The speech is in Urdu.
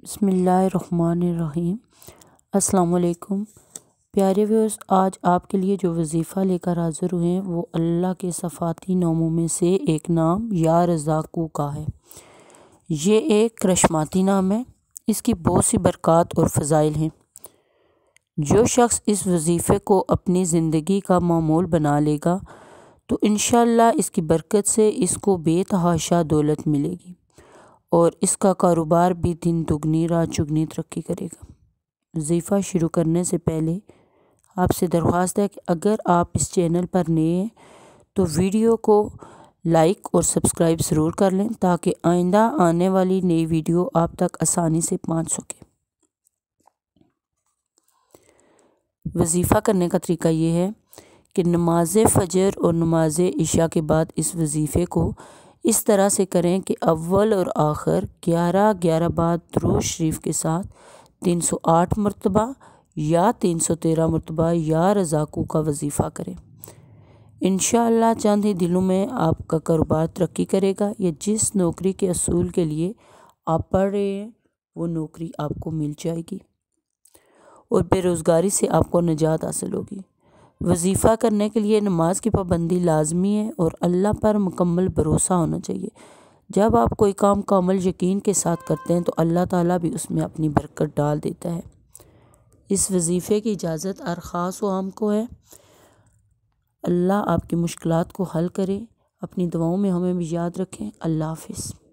بسم اللہ الرحمن الرحیم۔ السلام علیکم پیارے ویورز، آج آپ کے لیے جو وظیفہ لے کر حاضر ہوئے ہیں وہ اللہ کے صفاتی ناموں میں سے ایک نام یا رزاقو کا ہے۔ یہ ایک کرشماتی نام ہے، اس کی بہت سی برکات اور فضائل ہیں۔ جو شخص اس وظیفے کو اپنی زندگی کا معمول بنا لے گا تو انشاءاللہ اس کی برکت سے اس کو بے تحاشا دولت ملے گی اور اس کا کاروبار بھی دن دگنی رات چگنی ترقی کرے گا۔ وظیفہ شروع کرنے سے پہلے آپ سے درخواست ہے کہ اگر آپ اس چینل پر نئے ہیں تو ویڈیو کو لائک اور سبسکرائب ضرور کر لیں تاکہ آئندہ آنے والی نئی ویڈیو آپ تک آسانی سے پہنچ سکے۔ وظیفہ کرنے کا طریقہ یہ ہے کہ نماز فجر اور نماز عشاء کے بعد اس وظیفے کو اس طرح سے کریں کہ اول اور آخر 11 بار درود شریف کے ساتھ 308 مرتبہ یا 313 مرتبہ یا رزاقو کا وظیفہ کریں۔ انشاءاللہ چند ہی دنوں میں آپ کا کاروبار ترقی کرے گا یا جس نوکری کے اصول کے لیے آپ پڑھ رہے ہیں وہ نوکری آپ کو مل جائے گی اور بے روزگاری سے آپ کو نجات حاصل ہوگی۔ وظیفہ کرنے کے لیے نماز کی پابندی لازمی ہے اور اللہ پر مکمل بھروسہ ہونا چاہیے۔ جب آپ کوئی کام کامل یقین کے ساتھ کرتے ہیں تو اللہ تعالیٰ بھی اس میں اپنی برکت ڈال دیتا ہے۔ اس وظیفے کی اجازت ہر خاص و عام کو ہے۔ اللہ آپ کی مشکلات کو حل کرے۔ اپنی دعاؤں میں ہمیں بھی یاد رکھیں۔ اللہ حافظ۔